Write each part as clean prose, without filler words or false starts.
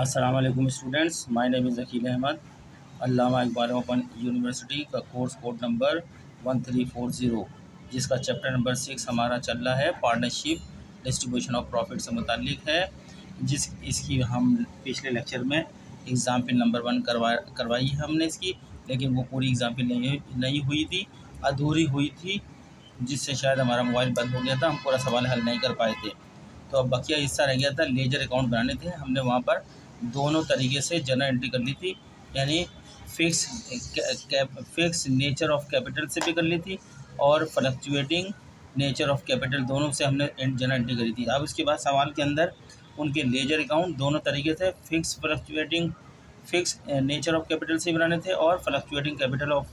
अस्सलाम वालेकुम students, my name is Aqeel Ahmed. Allama Iqbal Open University का कोड नंबर 1340, जिसका चैप्टर नंबर 6 हमारा चल रहा है, पार्टनरशिप डिस्ट्रीब्यूशन ऑफ प्रॉफिट से मुताल्लिक है। इसकी हम पिछले लेक्चर में एग्ज़ाम्पल नंबर 1 करवाई है हमने इसकी, लेकिन वो पूरी एग्ज़ाम्पल नहीं हुई थी, अधूरी हुई थी, जिससे शायद हमारा मोबाइल बंद हो गया था, हम पूरा सवाल हल नहीं कर पाए थे। तो अब बकिया हिस्सा रह गया था, लेजर अकाउंट बनाने थे। हमने वहाँ पर दोनों तरीके से जर्नल एंट्री कर ली थी, यानी फिक्स नेचर ऑफ कैपिटल से भी कर ली थी और फ्लक्चुएटिंग नेचर ऑफ कैपिटल, दोनों से हमने जर्नल एंट्री करी थी। अब उसके बाद सवाल के अंदर उनके लेजर अकाउंट दोनों तरीके से फिक्स नेचर ऑफ कैपिटल से बनाने थे और फ्लक्चुएटिंग कैपिटल ऑफ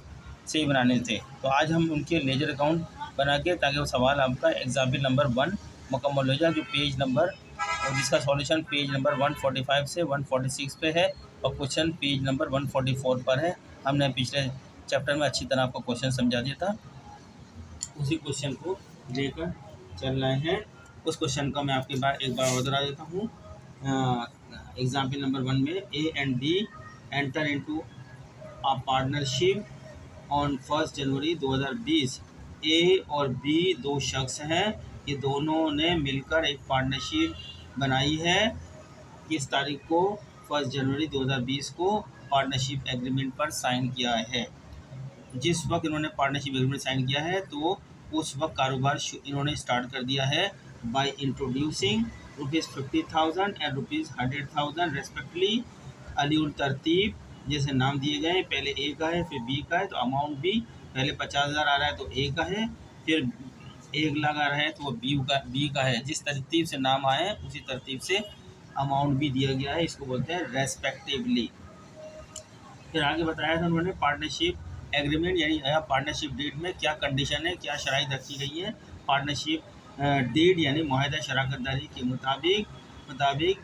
से ही बनाने थे। तो आज हम उनके लेजर अकाउंट बना के, ताकि वो सवाल आपका एग्जाम्पल नंबर 1 मुकम्मल हो जाए, जो पेज नंबर और जिसका सॉल्यूशन पेज नंबर 145 से 146 पे है और क्वेश्चन पेज नंबर 144 पर है। हमने पिछले चैप्टर में अच्छी तरह आपको क्वेश्चन समझा दिया था, उसी क्वेश्चन को लेकर चल रहे हैं। उस क्वेश्चन का मैं आपके एक बार और दोहरा देता हूँ। एग्जाम्पल नंबर 1 में A and D enter into a partnership on 1 जनवरी 2020। ए और बी दो शख्स हैं, ये दोनों ने मिलकर एक पार्टनरशिप बनाई है। किस तारीख को? 1 जनवरी 2020 को पार्टनरशिप एग्रीमेंट पर साइन किया है। जिस वक्त इन्होंने पार्टनरशिप एग्रीमेंट साइन किया है, तो उस वक्त कारोबार इन्होंने स्टार्ट कर दिया है by introducing ₹50,000 and ₹100,000 respectively. Aliul तरतीब जैसे नाम दिए गए, पहले ए का है फिर बी का है, तो अमाउंट भी पहले 50,000 आ रहा है तो ए का है, फिर 1,00,000 आ रहा है तो वो बी का है। जिस तरतीब से नाम आए उसी तरतीब से अमाउंट भी दिया गया है, इसको बोलते हैं रेस्पेक्टिवली। फिर आगे बताया था उन्होंने पार्टनरशिप एग्रीमेंट यानी पार्टनरशिप डीड में क्या कंडीशन है, क्या शराइत रखी गई है। पार्टनरशिप डीड यानी मुआहदा शराकतदारी के मुताबिक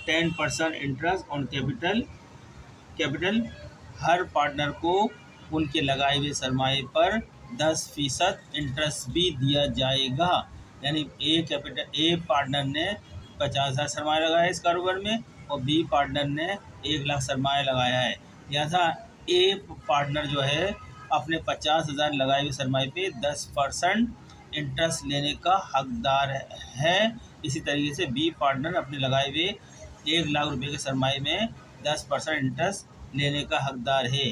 10% interest on capital her partner को उनके लगाए हुए सरमाए पर 10% इंटरेस्ट भी दिया जाएगा। यानी ए पार्टनर ने 50,000 सरमाया लगाया है इस कारोबार में और बी पार्टनर ने 1,00,000 सरमाया लगाया है। लिहाजा ए पार्टनर जो है अपने 50,000 लगाए हुए सरमाए पे 10% इंटरेस्ट लेने का हकदार है। इसी तरीके से बी पार्टनर अपने लगाए हुए 1,00,000 रुपये के सरमाए में 10% इंटरेस्ट लेने का हकदार है।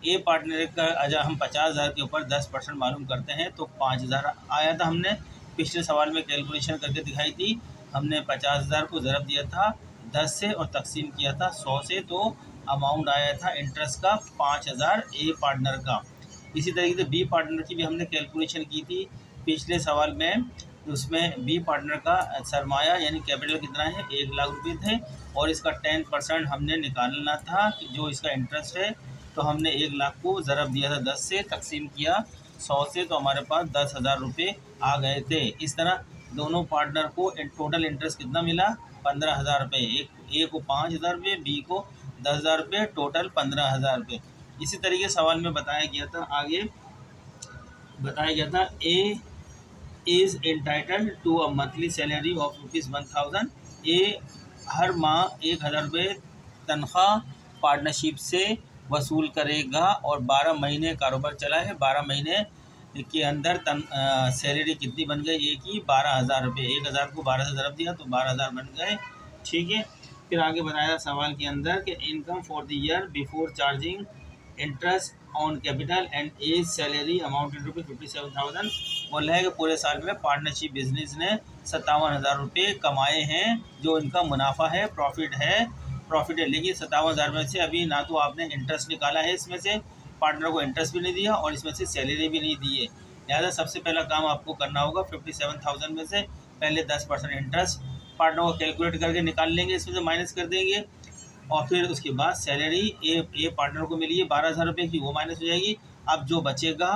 ए पार्टनर का अगर हम 50,000 के ऊपर 10% मालूम करते हैं तो 5,000 आया था। हमने पिछले सवाल में कैलकुलेशन करके दिखाई थी। हमने 50,000 को ज़रब दिया था 10 से और तकसीम किया था 100 से, तो अमाउंट आया था इंटरेस्ट का 5,000 ए पार्टनर का। इसी तरीके से बी पार्टनर की भी हमने कैलकुलेशन की थी पिछले सवाल में। उसमें बी पार्टनर का सरमाया यानी कैपिटल कितना है, 1,00,000 रुपये थे और इसका 10% हमने निकालना था कि जो इसका इंटरेस्ट है। तो हमने 1,00,000 को ज़रब दिया था 10 से, तकसीम किया 100 से, तो हमारे पास 10,000 रुपये आ गए थे। इस तरह दोनों पार्टनर को टोटल इंटरेस्ट कितना मिला, 15,000 रुपये। ए को 5,000 रुपये, बी को 10,000 रुपये, टोटल 15,000 रुपये। इसी तरीके सवाल में बताया गया था, आगे बताया गया था A is entitled to a monthly salary of ₹1,000। A हर माह 1,000 रुपये तनख्वाह पार्टनरशिप से वसूल करेगा और 12 महीने कारोबार चला है। 12 महीने के अंदर सैलरी कितनी बन गई ए की, 12,000 रुपये। 1,000 को 12 से ज़रब दिया तो 12,000 बन गए। ठीक है। फिर आगे बताया सवाल के अंदर कि income for the year before charging interest on capital and as salary amounted रुपये 57,000। बोल रहा है कि पूरे साल में पार्टनरशिप बिजनेस ने 57,000 रुपये कमाए हैं, जो इनका मुनाफा है, प्रॉफिट है। लेकिन 57,000 में से अभी ना तो आपने इंटरेस्ट निकाला है, इसमें से पार्टनर को इंटरेस्ट भी नहीं दिया और इसमें से सैलरी भी नहीं दी है। लिहाजा सबसे पहला काम आपको करना होगा, 57,000 में से पहले 10% इंटरेस्ट पार्टनर को कैलकुलेट करके निकाल लेंगे, इसमें से माइनस कर देंगे और फिर उसके बाद सैलरी ए पार्टनर को मिली है 12,000 रुपये की, वो माइनस हो जाएगी। अब जो बचेगा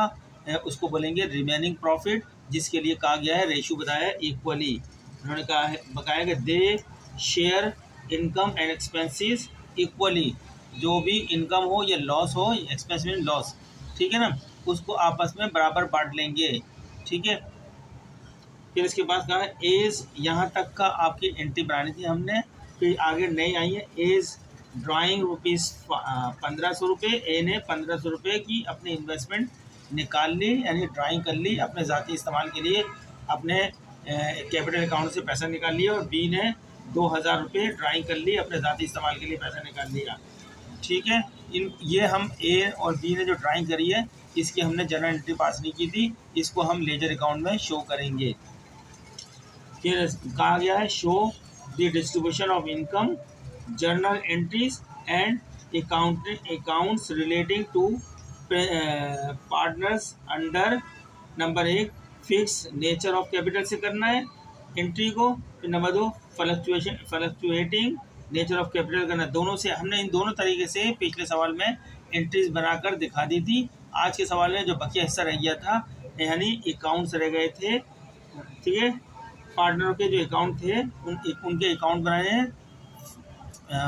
उसको बोलेंगे रिमेनिंग प्रॉफिट, जिसके लिए कहा गया है रेशो बताया है इक्वली। उन्होंने कहा है बताया कि they share income and expenses equally. जो भी इनकम हो या लॉस हो, एक्सपेंस में लॉस, ठीक है ना, उसको आपस में बराबर बांट लेंगे। ठीक है। फिर इसके बाद कहा है एज, यहाँ तक का आपकी एंट्री बनानी थी हमने फिर आगे नई आई है एज ड्राइंग रुपीज़ 1500 रुपये। ए ने 1500 रुपये की अपनी इन्वेस्टमेंट निकाल ली, यानी ड्राइंग कर ली अपने ज़ाती इस्तेमाल के लिए, अपने कैपिटल अकाउंट से पैसा निकाल लिया। और बी ने 2000 रुपये ड्राइंग कर ली, अपने ज़ाती इस्तेमाल के लिए पैसा निकाल लिया। ठीक है, ये हम ए और बी ने जो ड्राइंग करी है इसकी हमने जर्नल एंट्री पास नहीं की थी, इसको हम लेजर अकाउंट में शो करेंगे। फिर कहा गया है show the distribution of income, journal entries and accounts relating to partners under. Number 1 fix nature of capital से करना है एंट्री को। फिर number 2 fluctuating nature of capital करना। दोनों से हमने इन दोनों तरीके से पिछले सवाल में एंट्रीज बनाकर दिखा दी थी। आज के सवाल में जो बकिया हिस्सा रह गया था, यानी अकाउंट्स रह गए थे, ठीक है, पार्टनरों के जो अकाउंट थे उनके अकाउंट बनाए हैं,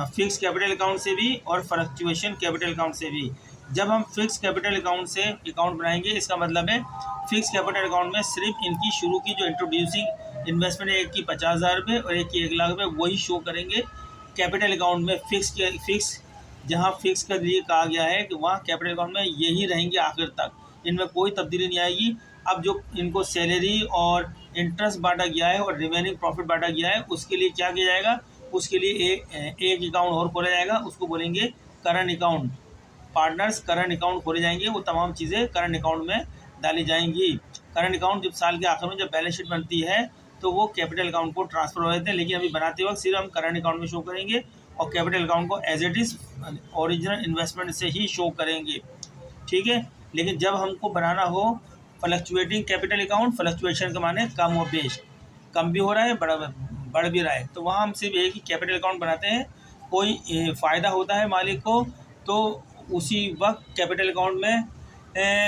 फिक्स कैपिटल अकाउंट से भी और फ्लक्चुएशन कैपिटल अकाउंट से भी। जब हम फिक्स कैपिटल अकाउंट से अकाउंट बनाएंगे, इसका मतलब है फिक्स कैपिटल अकाउंट में सिर्फ इनकी शुरू की जो इंट्रोड्यूसिंग इन्वेस्टमेंट है, एक की 50,000 रुपये और एक की 1,00,000 रुपये, वही शो करेंगे कैपिटल अकाउंट में। फिक्स जहाँ फिक्स के लिए कहा गया है कि वहाँ कैपिटल अकाउंट में यही रहेंगे आखिर तक, इनमें कोई तब्दीली नहीं आएगी। अब जो इनको सैलरी और इंटरेस्ट बांटा गया है और रिमेनिंग प्रॉफिट बांटा गया है, उसके लिए क्या किया जाएगा, उसके लिए एक अकाउंट और खोला जाएगा, उसको बोलेंगे current account. Partners current account खोले जाएंगे, वो तमाम चीज़ें करंट अकाउंट में डाली जाएंगी। करंट अकाउंट जब साल के आखिर में जब बैलेंस शीट बनती है तो वो कैपिटल अकाउंट को ट्रांसफर हो जाते हैं, लेकिन अभी बनाते वक्त सिर्फ हम करंट अकाउंट में शो करेंगे और कैपिटल अकाउंट को as it is original investment से ही शो करेंगे। ठीक है, लेकिन जब हमको बनाना हो फ्लक्चुएटिंग कैपिटल अकाउंट, फ्लक्चुएशन के माने कम और बेश, कम भी हो रहा है बढ़ भी रहा है, तो वहाँ हम सिर्फ एक ही कैपिटल अकाउंट बनाते हैं। कोई फ़ायदा होता है मालिक को तो उसी वक्त कैपिटल अकाउंट में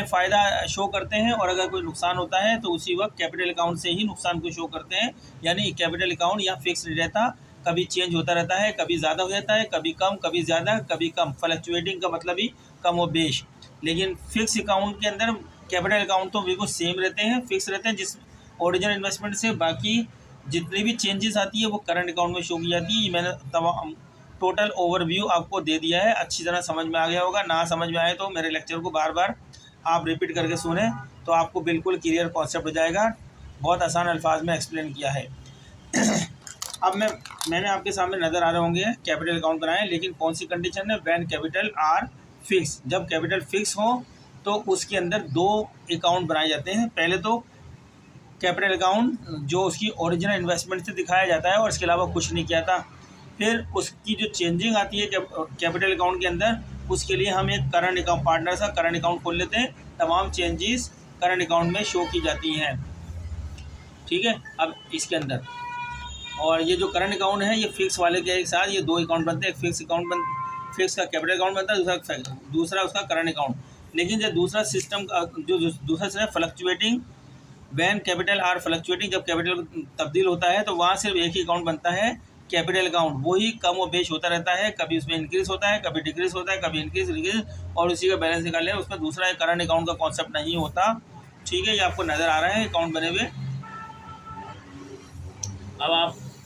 फ़ायदा शो करते हैं, और अगर कोई नुकसान होता है तो उसी वक्त कैपिटल अकाउंट से ही नुकसान को शो करते हैं। यानी कैपिटल अकाउंट या फिक्स नहीं रहता, कभी चेंज होता रहता है, कभी ज़्यादा हो जाता है, कभी कम, कभी ज़्यादा, कभी कम। फ्लक्चुएटिंग का मतलब ही कम और बेश। लेकिन फिक्स अकाउंट के अंदर कैपिटल अकाउंट तो बिल्कुल सेम रहते हैं, फिक्स रहते हैं, जिस ओरिजिनल इन्वेस्टमेंट से बाकी जितनी भी चेंजेस आती है वो करंट अकाउंट में शो की जाती है। मैंने तमाम टोटल ओवरव्यू आपको दे दिया है, अच्छी तरह समझ में आ गया होगा। ना समझ में आए तो मेरे लेक्चर को बार बार आप रिपीट करके सुने तो आपको बिल्कुल क्लियर कॉन्सेप्ट हो जाएगा। बहुत आसान अल्फाज में एक्सप्लेन किया है। अब मैंने आपके सामने नज़र आ रहे होंगे कैपिटल अकाउंट बनाए, लेकिन कौन सी कंडीशन है, व्हेन कैपिटल आर फिक्स। जब कैपिटल फिक्स हो तो उसके अंदर दो अकाउंट बनाए जाते हैं। पहले तो कैपिटल अकाउंट जो उसकी ओरिजिनल इन्वेस्टमेंट से दिखाया जाता है और इसके अलावा कुछ नहीं किया था। फिर उसकी जो चेंजिंग आती है कैपिटल अकाउंट के अंदर, उसके लिए हम एक करंट अकाउंट, पार्टनर का करंट अकाउंट खोल लेते हैं। तमाम चेंजेस करंट अकाउंट में शो की जाती हैं। ठीक है, अब इसके अंदर और ये जो करंट अकाउंट है ये फिक्स वाले के साथ ये दो अकाउंट बनते हैं। फिक्स का कैपिटल अकाउंट बनता है, दूसरा उसका करंट अकाउंट। लेकिन जो दूसरा सिस्टम जो दूसरा system fluctuating, when capital R fluctuating, जब कैपिटल तब्दील होता है तो वहाँ सिर्फ एक ही अकाउंट बनता है, कैपिटल अकाउंट। वही कम और बेश होता रहता है, कभी उसमें इंक्रीज होता है, कभी डिक्रीज होता है, कभी इंक्रीज डिक्रीज, और उसी का बैलेंस निकाल लें। उसमें दूसरा एक करंट अकाउंट का कॉन्सेप्ट नहीं होता। ठीक है, ये आपको नज़र आ रहा है अकाउंट बने हुए। अब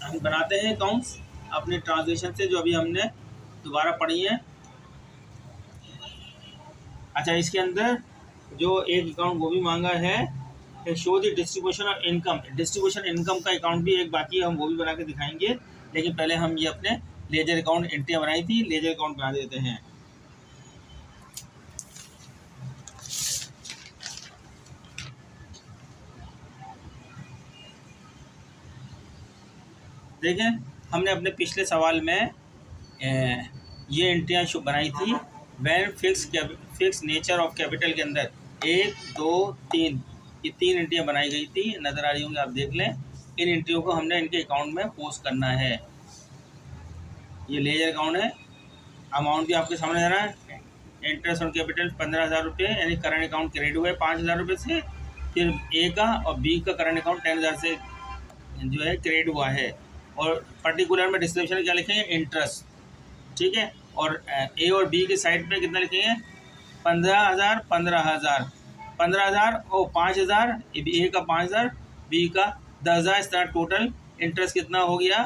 हम बनाते हैं अकाउंट्स अपने ट्रांसलेशन से, जो अभी हमने दोबारा पढ़ी है। अच्छा, इसके अंदर जो एक अकाउंट वो भी मांगा है, show the distribution of income. Distribution income का अकाउंट भी एक बाकी, हम वो भी बना के दिखाएंगे। लेकिन पहले हम ये अपने लेजर अकाउंट एंट्रियाँ बनाई थी, लेजर अकाउंट बना देते हैं। देखें, हमने अपने पिछले सवाल में ये एंट्रियाँ बनाई थी। When fix nature of capital के अंदर 1, 2, 3 ये 3 एंट्रियाँ बनाई गई थी, नज़र आ रही होंगी, आप देख लें। इन एंट्रियों को हमने इनके अकाउंट में पोस्ट करना है। ये लेजर अकाउंट है, अमाउंट भी आपके सामने आ रहा है। इंटरेस्ट ऑन कैपिटल 15,000 रुपये, यानी करंट अकाउंट क्रेडिट हुए 5,000 रुपये से। फिर ए का और बी का करंट अकाउंट 10,000 से जो है क्रेडिट हुआ है। और पर्टिकुलर में डिस्क्रिप्शन क्या लिखेंगे, इंटरेस्ट। ठीक है, और ए और बी के साइड पे कितना लिखेंगे, 15,000 15,000 15,000 और 5,000, ए का 5,000, बी का 10,000। इस तरह टोटल इंटरेस्ट कितना हो गया,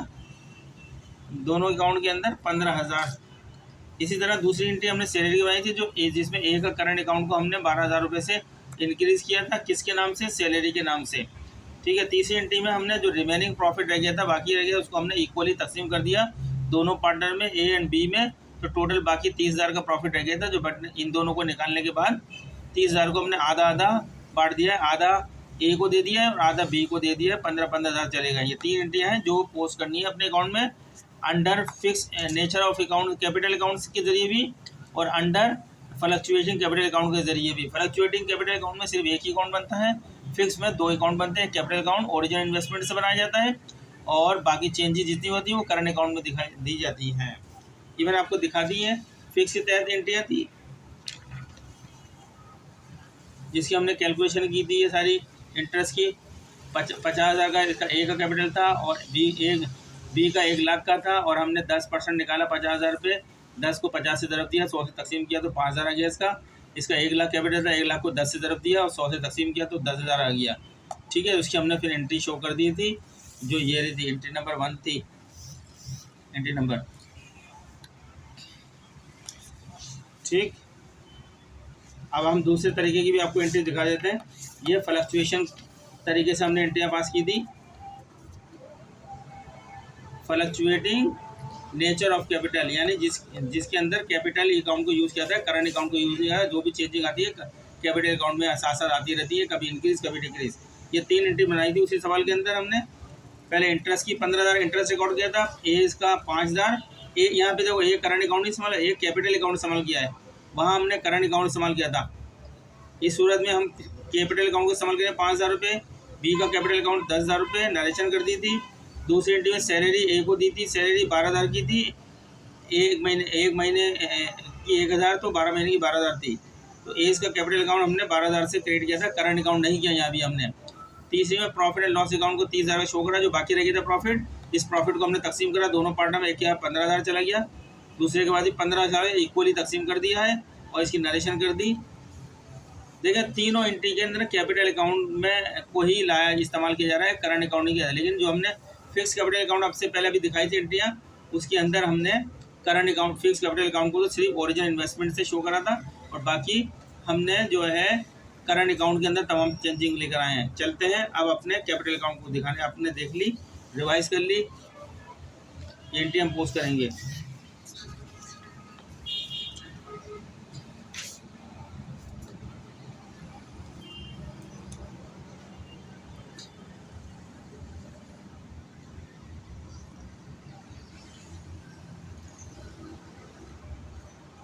दोनों अकाउंट के अंदर 15,000। इसी तरह दूसरी एंट्री हमने सैलरी की बनाई थी, जो जिसमें एक करंट अकाउंट को हमने 12,000 रुपये से इंक्रीज़ किया था, किसके नाम से, सैलरी के नाम से। ठीक है, तीसरी एंट्री में हमने जो रिमेनिंग प्रॉफिट रह गया था, बाकी रह गया, उसको हमने इक्वली तकसीम कर दिया दोनों पार्टनर में, ए एंड बी में। तो टोटल बाकी 30,000 का प्रॉफिट रह गया था, जो इन दोनों को निकालने के बाद 30,000 को हमने आधा आधा बांट दिया है, आधा ए को दे दिया है और आधा बी को दे दिया है, 15,000 चलेगा। ये 3 एंट्रियाँ हैं जो पोस्ट करनी है अपने अकाउंट में, under fix nature of account capital accounts के जरिए भी और अंडर फ्लक्चुएटिंग कैपिटल अकाउंट के जरिए भी। फ्लक्चुएटिंग कैपिटल अकाउंट में सिर्फ एक ही अकाउंट बनता है, फिक्स में 2 अकाउंट बनते हैं। कैपिटल अकाउंट ओरिजिनल इन्वेस्टमेंट से बनाया जाता है और बाकी चेंजेस जितनी होती है वो करंट अकाउंट में दिखाई दी जाती हैं। ये मैंने आपको दिखा दी है। फिक्स के तहत एंट्रियाँ थी जिसकी हमने कैलकुलेशन की थी, ये सारी इंटरेस्ट की। 50,000 का इसका ए का कैपिटल था और बी का 1 लाख का था, और हमने 10% निकाला 50,000 पे, 10 को 50 से ज़रब दिया, 100 से तकसीम किया तो 5,000 आ गया इसका 1 लाख कैपिटल था, 1 लाख को 10 से ज़रब दिया और 100 से तकसीम किया तो 10,000 आ गया। ठीक है, उसकी हमने फिर एंट्री शो कर दी थी, जो ये रही थी, एंट्री नंबर 1 थी। एंट्री नंबर ठीक। अब हम दूसरे तरीके की भी आपको एंट्री दिखा देते हैं। ये फ्लक्चुएशन तरीके से हमने एंट्रियाँ पास की थी। फ्लक्चुएटिंग नेचर ऑफ कैपिटल, यानी जिसके अंदर कैपिटल अकाउंट को यूज़ किया था, करंट अकाउंट को यूज़ किया है, जो भी चेंजिंग आती है कैपिटल अकाउंट में साथ साथ आती रहती है, कभी इंक्रीज़ कभी डिक्रीज़। ये 3 एंट्री बनाई थी उसी सवाल के अंदर हमने। पहले इंटरेस्ट की 15,000 इंटरेस्ट अकाउंट किया था, ए इसका 5,000। ए यहाँ पे देखो, ये करंट अकाउंट नहीं संभाला, एक कैपिटल अकाउंट संभाल किया है, वहाँ हमने करंट अकाउंट इस्तेमाल किया था। इस सूरत में हम कैपिटल अकाउंट को इस्तेमाल करें 5,000 रुपये, बी का कैपिटल अकाउंट 10,000 रुपये नरेशन कर दी थी। दूसरी एंट्री में सैलरी ए को दी थी, सैलरी 12,000 की थी, एक महीने की 1,000 तो 12 महीने की 12,000 थी। तो ए इसका कैपिटल अकाउंट हमने 12,000 से क्रेडिट किया था, करंट अकाउंट नहीं किया यहाँ भी हमने। तीसरी में प्रॉफिट एंड लॉस अकाउंट को 30,000 का शो करा, जो बाकी रह गया था प्रॉफिट, इस प्रॉफिट को हमने तकसीम करा दोनों पार्टनर में, एक के 15,000 चला गया, दूसरे के बाद ही 15,000 इक्वली तकसीम कर दिया है और इसकी नरेशन कर दी। देखिए, तीनों एंट्री के अंदर कैपिटल अकाउंट में को ही लाया इस्तेमाल किया जा रहा है, करंट अकाउंट नहीं किया है। लेकिन जो हमने फिक्स कैपिटल अकाउंट आपसे पहले भी दिखाई थी एंट्रियाँ, उसके अंदर हमने current account fix capital account को तो सिर्फ ओरिजिनल इन्वेस्टमेंट से शो करा था, और बाकी हमने जो है करंट अकाउंट के अंदर तमाम चेंजिंग लेकर आए हैं। चलते हैं अब अपने कैपिटल अकाउंट को दिखाने। आपने देख ली, रिवाइज कर ली, एंट्री हम पोस्ट करेंगे।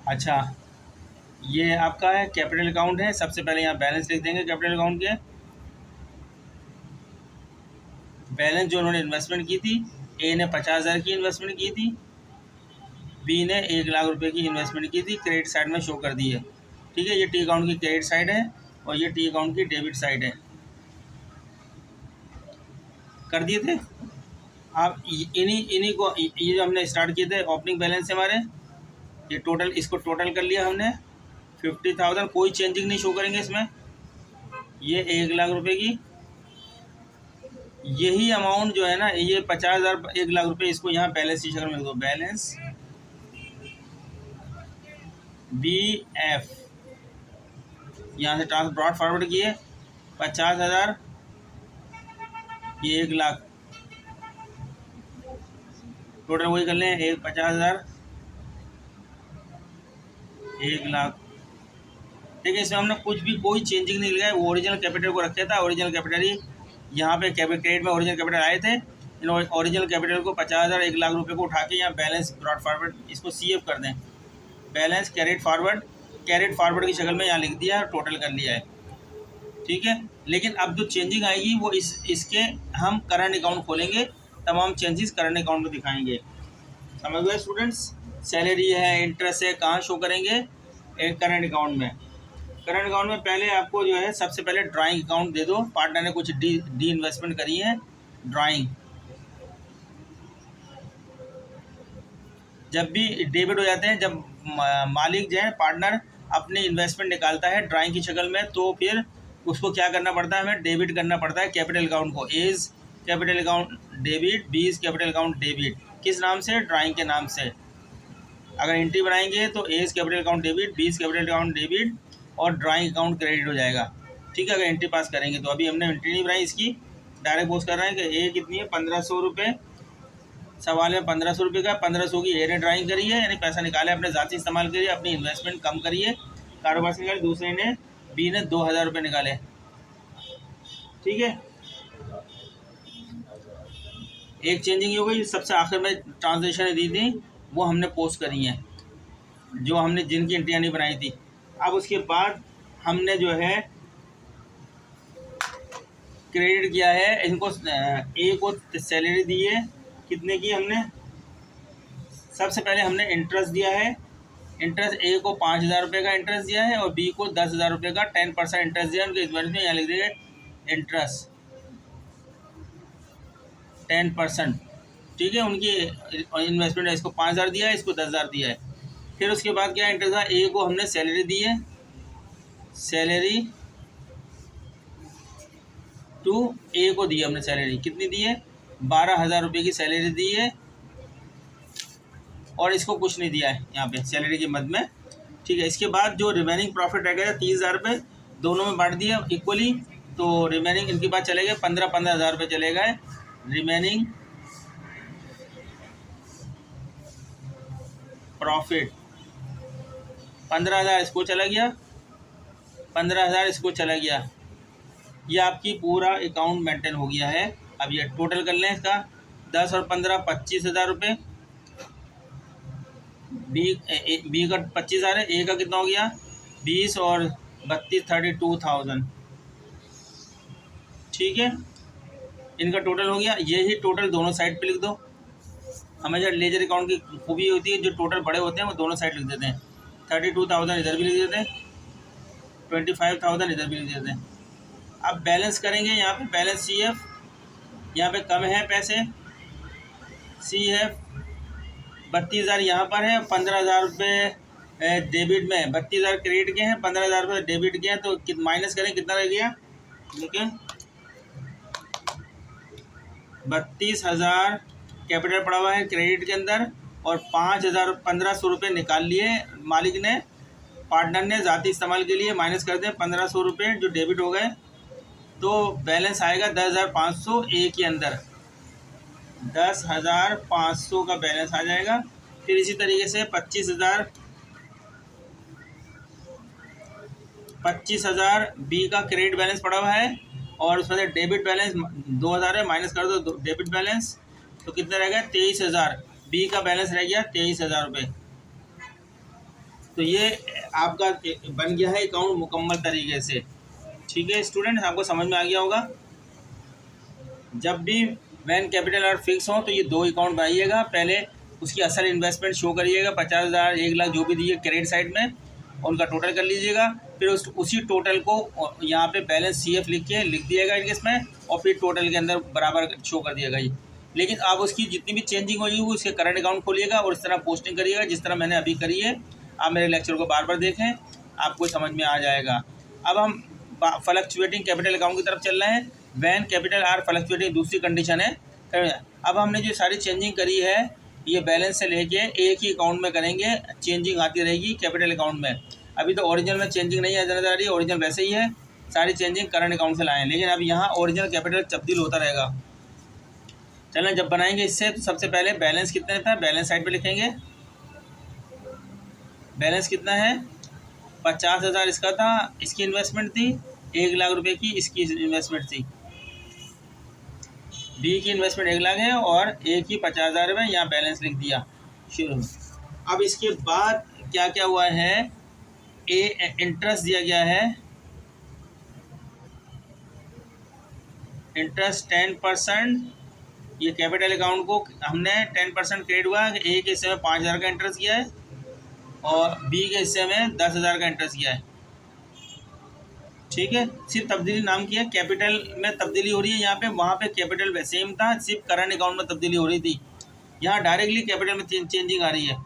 अच्छा, ये आपका है कैपिटल अकाउंट है। सबसे पहले यहाँ बैलेंस लिख देंगे कैपिटल अकाउंट के। बैलेंस जो उन्होंने इन्वेस्टमेंट की थी, ए ने 50,000 की इन्वेस्टमेंट की थी, बी ने 1 लाख रुपए की इन्वेस्टमेंट की थी, क्रेडिट साइड में शो कर दी है। ठीक है, ये टी अकाउंट की क्रेडिट साइड है और ये टी अकाउंट की डेबिट साइड है। कर दिए थे आप इन्हीं को, ये जो हमने स्टार्ट किए थे ओपनिंग बैलेंस से हमारे, ये टोटल, इसको टोटल कर लिया हमने 50,000, कोई चेंजिंग नहीं शो करेंगे इसमें। ये 1 लाख रुपए की, यही अमाउंट जो है ना, ये 50,000 1 लाख रुपए, इसको यहाँ बैलेंस की शक्ल में लिख दो, बैलेंस BF। यहाँ से ट्रांसफर ब्रॉड फॉरवर्ड किए 50,000, ये 1 लाख, टोटल वही कर लें, 50,000 1 लाख। ठीक है, इसमें हमने कुछ भी कोई चेंजिंग नहीं लगाया, वो ओरिजिनल कैपिटल को रखा था। ओरिजिनल कैपिटल ही यहाँ पे क्रेडिट में ओरिजिनल कैपिटल आए थे, इन ओरिजिनल कैपिटल को 50,000 1 लाख रुपए को उठा के यहाँ बैलेंस ब्रॉड फॉरवर्ड, इसको CF कर दें, बैलेंस कैरिड फॉरवर्ड की शक्ल में यहाँ लिख दिया, टोटल कर लिया है। ठीक है, लेकिन अब जो चेंजिंग आएगी वो इसके हम करंट अकाउंट खोलेंगे, तमाम चेंजेस करंट अकाउंट में दिखाएंगे। समझ गए स्टूडेंट्स? सैलरी है, इंटरेस्ट है, कहाँ शो करेंगे? एक करंट अकाउंट में। करंट अकाउंट में पहले आपको जो है सबसे पहले ड्राइंग अकाउंट दे दो, पार्टनर ने कुछ डी इन्वेस्टमेंट करी है, ड्राइंग। जब भी डेबिट हो जाते हैं, जब मालिक जो है पार्टनर अपनी इन्वेस्टमेंट निकालता है ड्राइंग की शक्ल में, तो फिर उसको क्या करना पड़ता है, हमें डेबिट करना पड़ता है कैपिटल अकाउंट को। A is capital account debit, B is capital account debit. किस नाम से? ड्राइंग के नाम से। अगर एंट्री बनाएंगे तो A is capital account debit, B is capital account debit और ड्राइंग अकाउंट क्रेडिट हो जाएगा। ठीक है, अगर एंट्री पास करेंगे तो। अभी हमने एंट्री नहीं बनाई इसकी, डायरेक्ट पोस्ट कर रहे हैं कि ए कितनी है 1500 रुपये। सवाल है 1500 रुपये का, 1500 की ए ने ड्राइंग करी है, यानी पैसा निकाले अपने ज़ाती इस्तेमाल करिए, अपनी इन्वेस्टमेंट कम करिए, कारोबार से निकाले। दूसरे ने बी ने 2000 रुपये निकाले। ठीक है, एक चेंजिंग हो गई। सबसे आखिर में ट्रांजेक्शन दी थी वो हमने पोस्ट करी हैं, जो हमने जिनकी एंट्रियाँ नहीं बनाई थी। अब उसके बाद हमने जो है क्रेडिट किया है इनको, ए को सैलरी दी है। कितने की? हमने सबसे पहले हमने इंटरेस्ट दिया है। इंटरेस्ट ए को 5000 रुपये का इंटरेस्ट दिया है और बी को 10,000 रुपये का 10% इंटरेस्ट दिया है। उनके इस में यहाँ लिख देंगे इंटरेस्ट 10%। ठीक है, उनकी इन्वेस्टमेंट है, इसको 5000 दिया है, इसको 10,000 दिया है। फिर उसके बाद क्या इंटरेस्ट था? ए को हमने सैलरी दी है, सैलरी टू ए को दी हमने सैलरी। कितनी दी है? 12,000 रुपये की सैलरी दी है और इसको कुछ नहीं दिया है यहाँ पे सैलरी के मद में। ठीक है, इसके बाद जो रिमेनिंग प्रॉफिट रह गया 30,000 रुपये, दोनों में बांट दिया इक्वली। तो रिमेनिंग इनके बाद चले गए 15,000 रुपये चले गए। रिमेनिंग प्रॉफिट 15,000 इसको चला गया, 15,000 इसको चला गया। ये आपकी पूरा अकाउंट मेंटेन हो गया है। अब ये टोटल कर लें इसका, 10 और 15 25,000 रुपये। बी का 25,000 है, ए का कितना हो गया 20 और 32 32,000। ठीक है, इनका टोटल हो गया। यही टोटल दोनों साइड पे लिख दो। हमेशा लेजर अकाउंट की खूबी होती है, जो टोटल बड़े होते हैं वो दोनों साइड लिख देते हैं। 32,000 इधर भी लिख देते हैं, 25,000 इधर भी लिख देते हैं। अब बैलेंस करेंगे, यहाँ पे बैलेंस सी एफ, यहाँ पे कम है पैसे, सी एफ 32,000 यहाँ पर है, 15,000 रुपये डेबिट में, 32,000 क्रेडिट के हैं, 15,000 रुपये डेबिट के हैं। तो माइनस करें कितना रह गया? देखिए 32,000 कैपिटल पड़ा हुआ है क्रेडिट के अंदर और 5,000 1500 रुपये निकाल लिए मालिक ने, पार्टनर ने ज़ाती इस्तेमाल के लिए। माइनस कर दें 1500 रुपये जो डेबिट हो गए, तो बैलेंस आएगा 10,500 ए के अंदर, 10,500 का बैलेंस आ जाएगा। फिर इसी तरीके से 25,000 बी का क्रेडिट बैलेंस पड़ा हुआ है और उसमें से डेबिट बैलेंस 2,000 है, माइनस कर दो डेबिट बैलेंस, तो कितना रह गया 23,000। बी का बैलेंस रह गया 23,000 रुपये। तो ये आपका बन गया है अकाउंट मुकम्मल तरीके से। ठीक है स्टूडेंट, आपको समझ में आ गया होगा। जब भी वैन कैपिटल और फिक्स हो तो ये दो अकाउंट बनाइएगा। पहले उसकी असल इन्वेस्टमेंट शो करिएगा, 50,000 1,00,000 जो भी दिए क्रेडिट साइड में, उनका टोटल कर लीजिएगा। फिर उसी टोटल को यहाँ पे बैलेंस CF लिख दिएगा इनके इसमें, और फिर टोटल के अंदर बराबर शो कर दिएगा ये। लेकिन आप उसकी जितनी भी चेंजिंग होगी उसके करंट अकाउंट खोलिएगा और इस तरह पोस्टिंग करिएगा जिस तरह मैंने अभी करी है। आप मेरे लेक्चर को बार बार देखें, आपको समझ में आ जाएगा। अब हम फ्लक्चुएटिंग कैपिटल अकाउंट की तरफ चल रहे हैं। वैन कैपिटल आर फ्लक्चुएटिंग दूसरी कंडीशन है। अब हमने जो सारी चेंजिंग करी है ये बैलेंस से लेके एक ही अकाउंट में करेंगे, चेंजिंग आती रहेगी कैपिटल अकाउंट में। अभी तो ओरिजिनल में चेंजिंग नहीं नजर आ रही है, ओरिजिनल वैसे ही है, सारी चेंजिंग करंट अकाउंट से लाएँ। लेकिन अब यहाँ ओरिजिनल कैपिटल तब्दील होता रहेगा। चलें, जब बनाएंगे इससे तो सबसे पहले बैलेंस कितने था, बैलेंस साइड पे लिखेंगे। बैलेंस कितना है 50,000 इसका था, इसकी इन्वेस्टमेंट थी 1,00,000 रुपये की, इसकी इन्वेस्टमेंट थी। बी की इन्वेस्टमेंट 1,00,000 है और ए की 50,000 है, यहाँ बैलेंस लिख दिया शुरू में। अब इसके बाद क्या क्या हुआ है, ए इंटरेस्ट दिया गया है, इंटरेस्ट 10%। ये कैपिटल अकाउंट को हमने 10% क्रेडिट हुआ, ए के हिस्से में 5,000 का इंटरेस्ट किया है और बी के हिस्से में 10,000 का इंटरेस्ट किया है। ठीक है, सिर्फ तब्दीली नाम की है, कैपिटल में तब्दीली हो रही है यहाँ पे, वहाँ पे कैपिटल सेम था, सिर्फ करंट अकाउंट में तब्दीली हो रही थी। यहाँ डायरेक्टली कैपिटल में चेंजिंग आ रही है।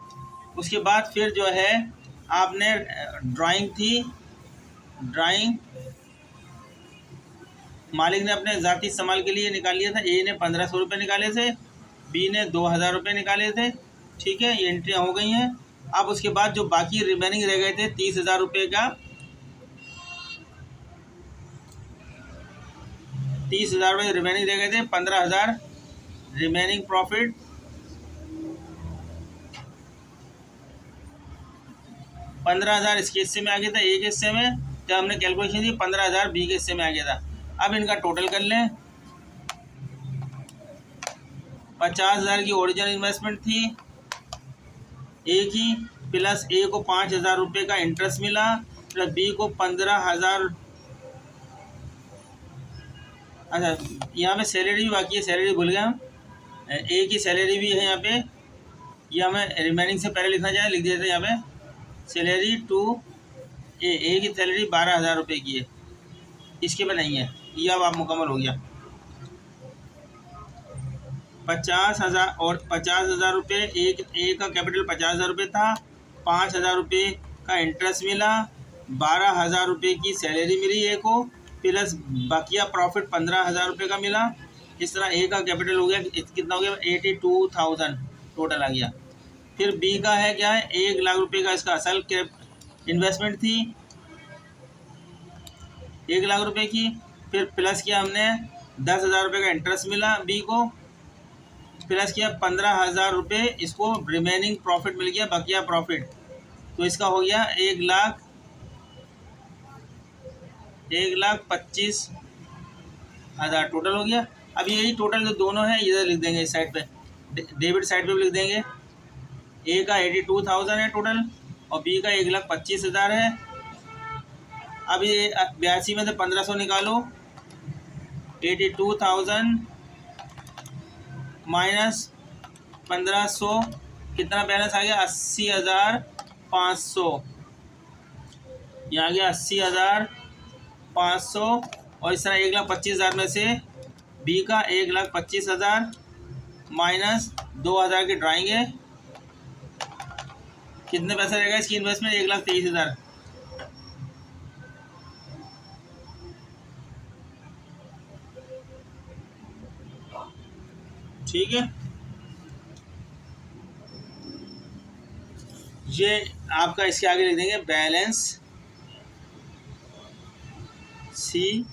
उसके बाद फिर जो है आपने ड्राइंग थी, ड्राइंग मालिक ने अपने ज़ाती इस्तेमाल के लिए निकाल लिया था। ए ने 1,500 रुपये निकाले थे, बी ने 2000 रुपये निकाले थे, ठीक है, ये एंट्रियाँ हो गई हैं। अब उसके बाद जो बाकी रिमेनिंग रह गए थे 30,000 रुपये का, 30,000 रुपये रिमेनिंग रह गए थे, 15,000 रिमेनिंग प्रॉफिट, 15,000 इसके हिस्से में आ गया था, एक हिस्से में जब हमने कैलकुलेशन की 15,000 बी के हिस्से में आ गया था। अब इनका टोटल कर लें। 50,000 की ओरिजिनल इन्वेस्टमेंट थी ए की, प्लस ए को 5,000 रुपये का इंटरेस्ट मिला, प्लस बी को 15,000। अच्छा, यहाँ पे सैलरी भी बाकी है, सैलरी भूल गया हम। ए की सैलरी भी है यहाँ पे, ये हमें रिमेनिंग से पहले लिखना चाहिए, लिख देते हैं यहाँ पे सैलरी टू ए की सैलरी 12,000 रुपये की है, इसके में नहीं है, ये अब आप मुकम्मल हो गया। 50,000 और 50,000 रुपये, एक का कैपिटल 50,000 रुपये था, 5,000 रुपये का इंटरेस्ट मिला, 12,000 रुपये की सैलरी मिली ए को, प्लस बाकिया प्रॉफिट 15,000 रुपये का मिला। इस तरह ए का कैपिटल हो गया कितना हो गया, 82,000 टोटल आ गया। फिर बी का है क्या है, 1,00,000 रुपये का इसका असल इन्वेस्टमेंट थी 1,00,000 रुपये की, फिर प्लस किया हमने 10,000 रुपये का इंटरेस्ट मिला बी को, प्लस किया 15,000 रुपये इसको रिमेनिंग प्रॉफिट मिल गया, बकिया प्रॉफिट, तो इसका हो गया 1,25,000 टोटल हो गया। अब यही टोटल जो दोनों है इधर लिख देंगे, इस साइड पे डेबिट साइड पे भी लिख देंगे। ए का 82,000 है टोटल और बी का 1,25,000 है। अब ये 82 में से 1,500 निकालो, 82,000 माइनस 1,500 कितना बैलेंस आ गया, 80,500, यहाँ आ गया 80,500। और इस तरह 1,25,000 में से बी का 1,25,000 माइनस 2,000 की ड्राइंग है, कितने पैसे रहेगा इसकी इन्वेस्टमेंट, 1,23,000। ठीक है, ये आपका इसके आगे लिख देंगे बैलेंस सी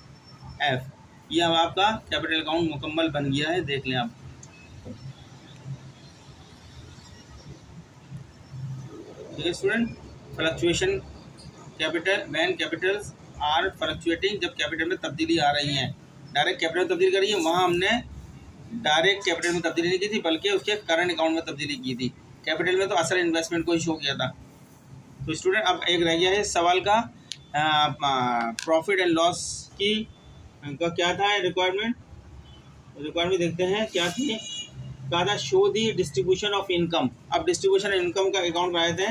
एफ। ये अब आपका कैपिटल अकाउंट मुकम्मल बन गया है, देख लें आप। ठीक है student, fluctuation capital, when capitals are fluctuating, जब कैपिटल में तब्दीली आ रही है, डायरेक्ट कैपिटल में तब्दीली कर रही है, वहाँ हमने डायरेक्ट कैपिटल में तब्दीली नहीं की थी बल्कि उसके करंट अकाउंट में तब्दीली की थी। कैपिटल में तो असल इन्वेस्टमेंट को ही शो किया था। तो स्टूडेंट अब एक रह गया है सवाल का, प्रॉफिट एंड लॉस की का क्या था रिक्वायरमेंट देखते हैं क्या थी। कहा था show the distribution of income. अब डिस्ट्रीब्यूशन इनकम का अकाउंट बनाए थे।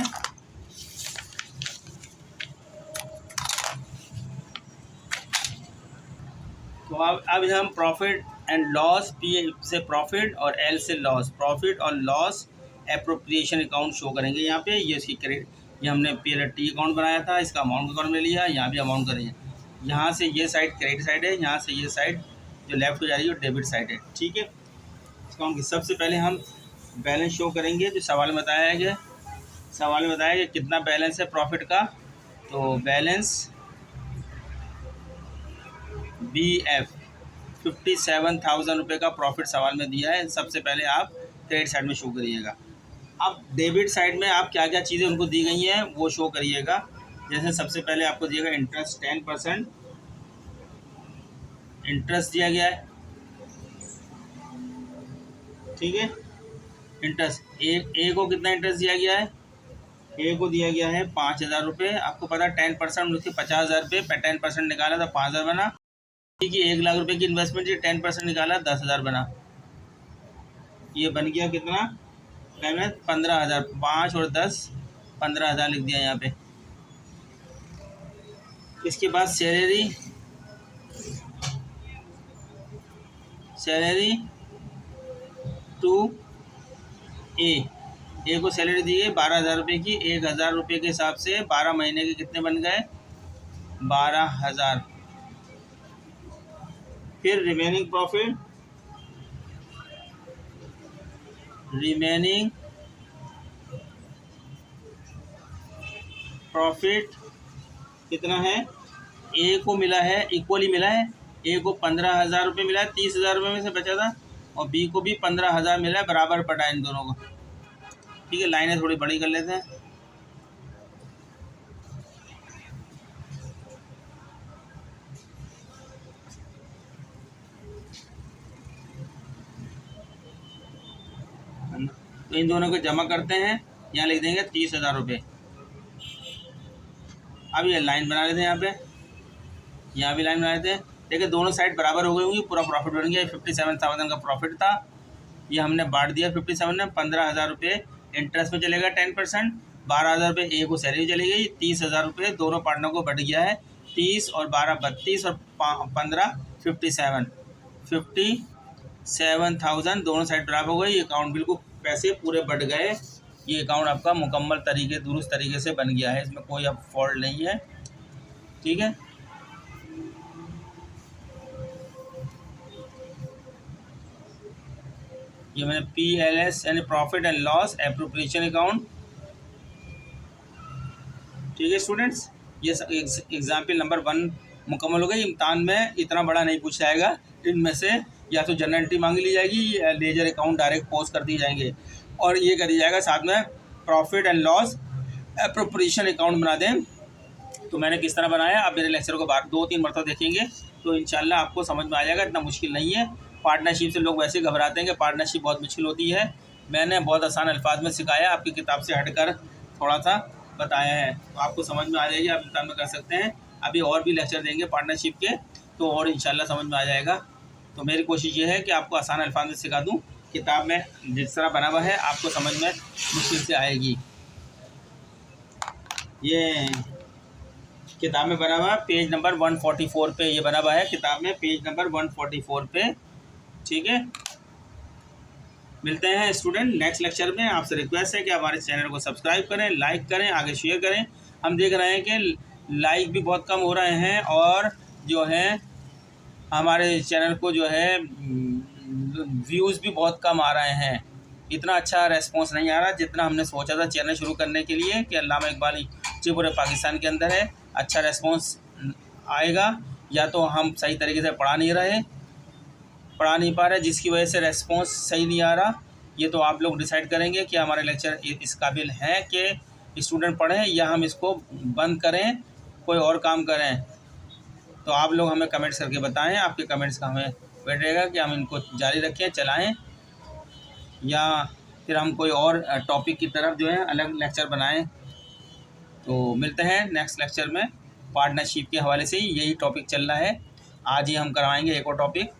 तो अब हम प्रॉफिट एंड लॉस, पी से प्रॉफिट और एल से लॉस, प्रॉफिट और लॉस एप्रोप्रिएशन अकाउंट शो करेंगे यहाँ पे। ये इसकी क्रेडिट, ये हमने पहले टी अकाउंट बनाया था, इसका अमाउंट अकाउंट में लिया, यहाँ भी अमाउंट करेंगे। यहाँ से ये साइड क्रेडिट साइड है, यहाँ से ये साइड जो लेफ्ट हो जा रही है वो डेबिट साइड है। ठीक है, अकाउंट की सबसे पहले हम बैलेंस शो करेंगे जो सवाल में बताया गया। सवाल में बताया गया कितना बैलेंस है प्रॉफिट का, तो बैलेंस बी एफ 57,000 रुपये का प्रॉफिट सवाल में दिया है। सबसे पहले आप क्रेडिट साइड में शो करिएगा। अब डेबिट साइड में आप क्या क्या चीज़ें उनको दी गई हैं वो शो करिएगा। जैसे सबसे पहले आपको दिया गया इंटरेस्ट 10% इंटरेस्ट दिया गया है। ठीक है, इंटरेस्ट ए को कितना इंटरेस्ट दिया गया है, ए को दिया गया है 5,000 रुपये। आपको पता 10% उसके 50,000 रुपये, 10% निकाला था 5,000 बना। ठीक है, 1,00,000 रुपये की इन्वेस्टमेंट थी, 10% निकाला 10,000 बना। ये बन गया कितना, 15,000। 5 और 10 15,000 लिख दिया यहाँ पे। इसके बाद सैलरी टू ए को सैलरी दी गई 12,000 रुपये की। 1,000 रुपये के हिसाब से 12 महीने के कितने बन गए, 12,000। फिर रिमेनिंग प्रॉफिट रिमेनिंग प्रॉफिट कितना है, ए को मिला है इक्वली मिला है, ए को 15,000 रुपये मिला है, 30,000 रुपये में से बचा था, और बी को भी 15,000 मिला है, बराबर पटा है इन दोनों को। ठीक है, लाइनें थोड़ी बड़ी कर लेते हैं। तो इन दोनों को जमा करते हैं, यहाँ लिख देंगे 30,000 रुपये। अब ये लाइन बना लेते हैं, यहाँ भी लाइन बना लेते हैं। देखिए दोनों साइड बराबर हो गई होंगी, पूरा प्रॉफिट बन गया। 57,000 का प्रॉफिट था, ये हमने बांट दिया 57 में। 15,000 रुपये इंटरेस्ट में चलेगा 10%, 12,000 रुपये ए को सैलरी चली गई, 30,000 रुपये दोनों पार्टनर को बट गया है। 30 और 12 32 और 15 57,000 दोनों साइड बराबर हो गई। ये अकाउंट बिल्कुल पैसे पूरे बढ़ गए। ये अकाउंट आपका मुकम्मल तरीके दुरुस्त तरीके से बन गया है, इसमें कोई अब फॉल्ट नहीं है। ठीक है, ये मैंने PLS यानी profit and loss appropriation account. ठीक है स्टूडेंट्स, ये एग्जाम्पल नंबर 1 मुकम्मल हो गई। इम्तान में इतना बड़ा नहीं पूछा जाएगा, इनमें से या तो जनरल एंट्री मांगी ली जाएगी या लेजर अकाउंट डायरेक्ट पोस्ट कर दिए जाएंगे, और ये कर दिया जाएगा साथ में profit and loss appropriation account बना दें। तो मैंने किस तरह बनाया, आप मेरे लेक्चर को 2-3 मरतबा देखेंगे तो इंशाल्लाह आपको समझ में आ जाएगा। इतना मुश्किल नहीं है। पार्टनरशिप से लोग वैसे घबराते हैं कि पार्टनरशिप बहुत मुश्किल होती है, मैंने बहुत आसान अल्फाज में सिखाया, आपकी किताब से हटकर थोड़ा सा बताया है, तो आपको समझ में आ जाएगी, आप इम्तिहान में कर सकते हैं। अभी और भी लेक्चर देंगे पार्टनरशिप के, तो और इंशाल्लाह समझ में आ जाएगा। तो मेरी कोशिश ये है कि आपको आसान अल्फाज में सिखा दूँ, किताब में जिस तरह बना हुआ है आपको समझ में मुश्किल से आएगी। ये किताब में बना हुआ पेज नंबर 144 पे ये बना हुआ है, किताब में पेज नंबर 144 पे। ठीक है, मिलते हैं स्टूडेंट नेक्स्ट लेक्चर में। आपसे रिक्वेस्ट है कि हमारे चैनल को सब्सक्राइब करें, लाइक करें, आगे शेयर करें। हम देख रहे हैं कि लाइक भी बहुत कम हो रहे हैं, और जो है हमारे चैनल को जो है व्यूज़ भी बहुत कम आ रहे हैं। इतना अच्छा रेस्पॉन्स नहीं आ रहा जितना हमने सोचा था चैनल शुरू करने के लिए कि अल्लामा इकबाल जो पूरे पाकिस्तान के अंदर है। अच्छा रेस्पॉन्स आएगा, या तो हम सही तरीके से पढ़ा नहीं पा रहे जिसकी वजह से रेस्पॉन्स सही नहीं आ रहा। ये तो आप लोग डिसाइड करेंगे कि हमारे लेक्चर इस काबिल हैं कि स्टूडेंट पढ़ें या हम इसको बंद करें, कोई और काम करें। तो आप लोग हमें कमेंट्स करके बताएं, आपके कमेंट्स का हमें वेट रहेगा कि हम इनको जारी रखें, चलाएं, या फिर हम कोई और टॉपिक की तरफ जो है अलग लेक्चर बनाएं। तो मिलते हैं नेक्स्ट लेक्चर में। पार्टनरशिप के हवाले से ही यही टॉपिक चल रहा है, आज ही हम करवाएंगे एक और टॉपिक।